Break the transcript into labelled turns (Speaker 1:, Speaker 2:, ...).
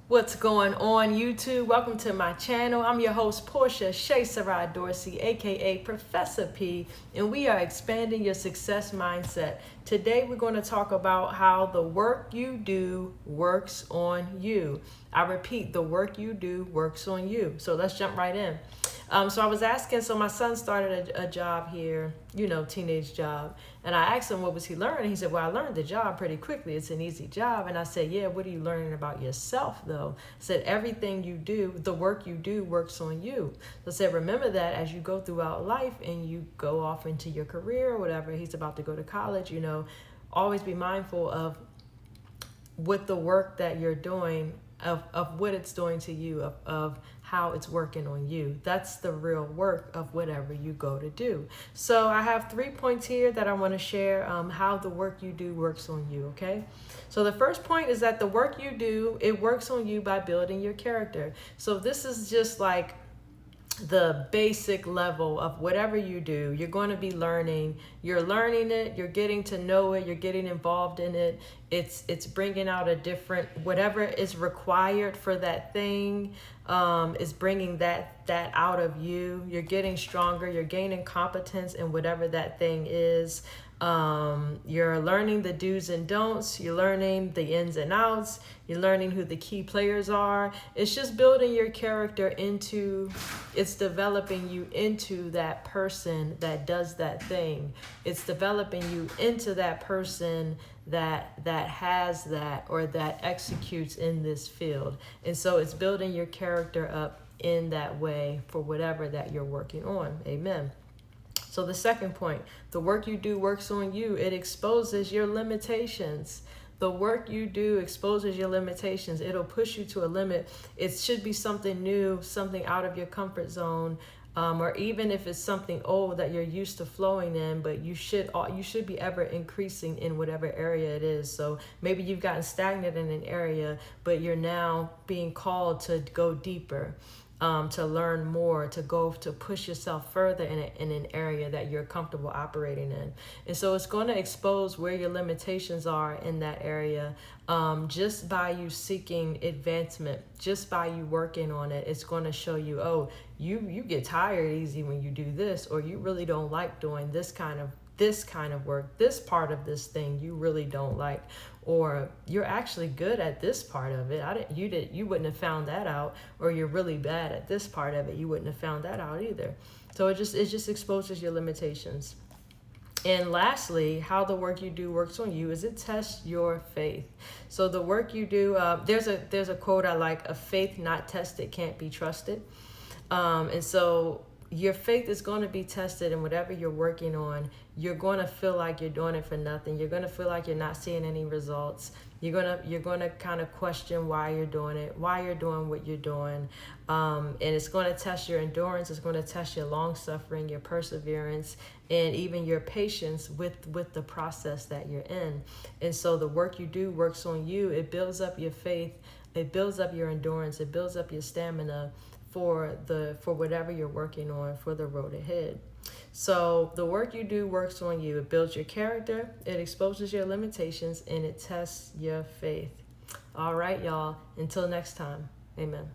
Speaker 1: What's going on, YouTube? Welcome to my channel. I'm your host, Portia Shea Sarai Dorsey, aka Professor P, and we are expanding your success mindset. Today, we're going to talk about how the work you do works on you. I repeat, the work you do works on you. So let's jump right in. So I was asking, so my son started a job here, teenage job. And I asked him, what was he learning? He said, well, I learned the job pretty quickly. It's an easy job. And I said, yeah, what are you learning about yourself, though? I said, everything you do, the work you do works on you. So I said, remember that as you go throughout life and you go off into your career or whatever, he's about to go to college, always be mindful of what the work that you're doing, of what it's doing to you, of how it's working on you. That's the real work of whatever you go to do. So I have 3 points here that I want to share, how the work you do works on you, okay? So the first point is that the work you do, it works on you by building your character. So this is just like the basic level of whatever you do. You're going to be learning. You're learning it, you're getting to know it, you're getting involved in it. It's bringing out a different, whatever is required for that thing, is bringing that out of you. You're getting stronger, you're gaining competence in whatever that thing is. You're learning the do's and don'ts, you're learning the ins and outs, you're learning who the key players are. It's just building your character into, it's developing you into that person that does that thing. It's developing you into that person that has that, or that executes in this field. And so it's building your character up in that way for whatever that you're working on. Amen. So the second point, the work you do works on you. It exposes your limitations. The work you do exposes your limitations. It'll push you to a limit. It should be something new, something out of your comfort zone, or even if it's something old that you're used to flowing in, but you should be ever increasing in whatever area it is. So maybe you've gotten stagnant in an area, but you're now being called to go deeper. To learn more, to push yourself further in an area that you're comfortable operating in. And so it's going to expose where your limitations are in that area, just by you seeking advancement, just by you working on it. It's going to show you, oh, you get tired easy when you do this, or you really don't like doing this kind of work, this part of this thing you really don't like, or you're actually good at this part of it. You wouldn't have found that out, or you're really bad at this part of it. You wouldn't have found that out either. So it just exposes your limitations. And lastly, how the work you do works on you is it tests your faith. So the work you do, there's a quote I like: "A faith not tested can't be trusted." And so your faith is going to be tested in whatever you're working on. You're going to feel like you're doing it for nothing. You're going to feel like you're not seeing any results. You're going to kind of question why you're doing it, why you're doing what you're doing. And it's going to test your endurance. It's going to test your long suffering, your perseverance, and even your patience with the process that you're in. And so the work you do works on you. It builds up your faith. It builds up your endurance. It builds up your stamina for whatever you're working on, for the road ahead. So the work you do works on you. It builds your character, it exposes your limitations, and it tests your faith. All right, y'all. Until next time. Amen.